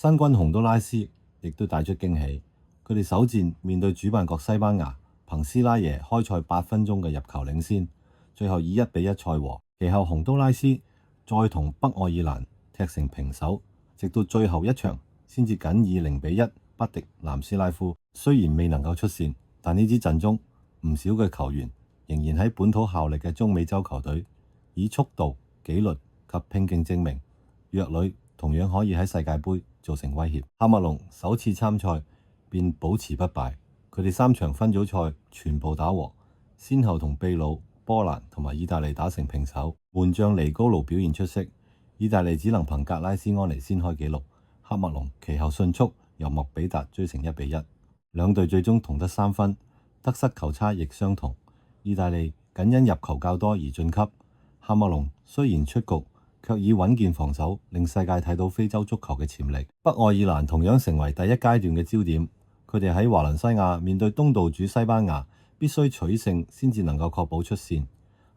新軍洪都拉斯亦都帶出驚喜，佢哋首戰面對主辦國西班牙，憑斯拉耶開賽8分鐘嘅入球領先，最後以1-1賽和。其後洪都拉斯再同北愛爾蘭踢成平手，直到最後一場先至僅以0-1不敵南斯拉夫。雖然未能夠出線，但呢支陣中唔少嘅球員仍然喺本土效力嘅中美洲球隊，以速度、紀律及拼勁證明弱旅同樣可以喺世界盃造成威脅。喀麥隆首次參賽便保持不敗，佢哋3場分組賽全部打和，先後同秘魯、波蘭同埋意大利打成平手。門將尼高盧表現出色，意大利只能憑格拉斯安尼先開紀錄，喀麥隆其後迅速由莫比達追成1-1。兩隊最終同得3分，得失球差亦相同。意大利僅因入球較多而晉級。喀麥隆雖然出局，卻以穩健防守令世界睇到非洲足球嘅潛力。北愛爾蘭同樣成為第一階段嘅焦點，佢哋喺華倫西亞面對東道主西班牙，必須取勝先至能夠確保出線。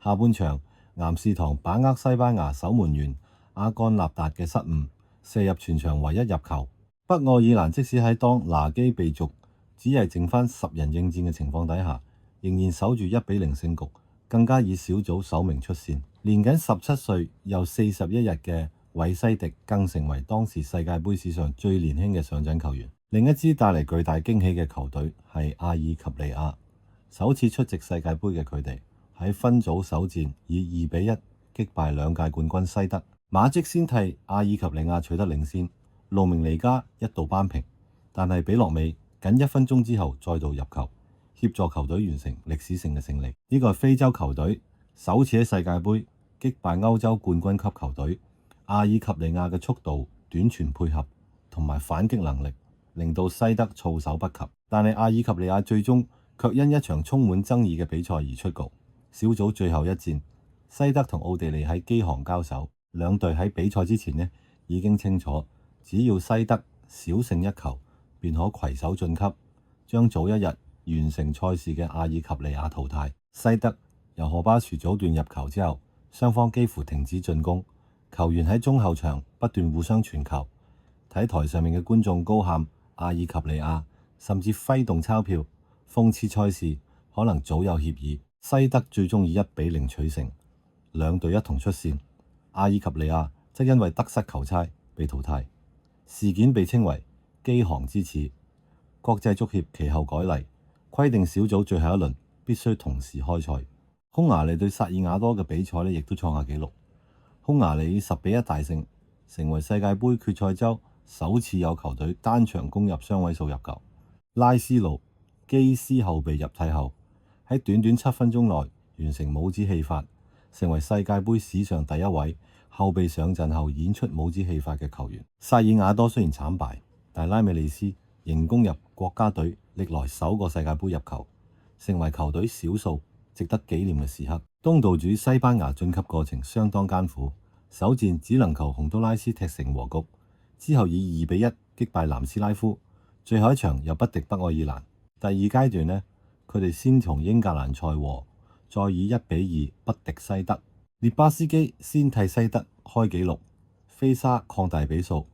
下半場，岩士堂把握西班牙守門員阿干納達嘅失誤，射入全場唯一入球。北愛爾蘭即使喺當拿基被逐，只係剩翻10人應戰嘅情況底下，仍然守住1-0勝局，更加以小組首名出線。年僅17歲又41日嘅韋西迪更成為當時世界盃史上最年輕嘅上陣球員。另一支帶嚟巨大驚喜嘅球隊係阿爾及利亞，首次出席世界盃嘅佢哋喺分組首戰以2-1擊敗兩屆冠軍西德。馬積先替阿爾及利亞取得領先，路明尼加一度扳平，但係比洛美僅1分鐘之後再度入球，協助球隊完成歷史性嘅勝利。呢個係非洲球隊首次喺世界盃擊敗歐洲冠軍級球隊。阿爾及利亞嘅速度、短傳配合同埋反擊能力，令到西德措手不及。但係阿爾及利亞最終卻因一場充滿爭議嘅比賽而出局。小組最後一戰，西德同奧地利喺基航交手，兩隊喺比賽之前已經清楚，只要西德小勝1球，便可攜手晉級，將早一日完成賽事嘅阿爾及利亞淘汰。西德由荷巴殊早段入球之後，雙方幾乎停止進攻，球員喺中後場不斷互相傳球，睇台上面嘅觀眾高喊阿爾及利亞，甚至揮動鈔票，諷刺賽事可能早有協議。西德最終以1-0取勝，兩隊一同出線。阿爾及利亞則因為得失球差被淘汰。事件被稱為基航之恥。國際足協其後改例，規定小組最後一輪必須同時開賽。匈牙利對薩爾瓦多嘅比賽亦都創下紀錄。匈牙利以10-1大勝，成為世界盃決賽周首次有球隊單場攻入雙位數入球。拉斯魯基斯後備入替後，喺短短7分鐘內完成帽子戲法，成為世界盃史上第一位後備上陣後演出帽子戲法嘅球員。薩爾瓦多雖然慘敗，但拉美利斯仍攻入國家隊歷來首個世界盃入球，成為球隊少數值得紀念嘅時刻。東道主西班牙晉級過程相當艱苦，首戰只能求洪都拉斯踢成和局，之後以2-1擊敗南斯拉夫，最後一場又不敵北愛爾蘭。第二階段佢哋先同英格蘭賽和，再以1-2不敵西德。列巴斯基先替西德開紀錄，菲沙擴大比數。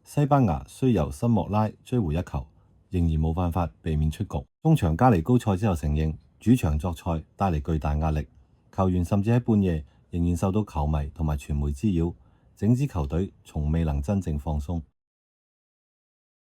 西班牙雖由森莫拉追回1球，仍然冇辦法避免出局。中場加尼高賽之後承認，主場作賽帶嚟巨大壓力，球員甚至喺半夜仍然受到球迷同埋傳媒滋擾，整支球隊從未能真正放鬆。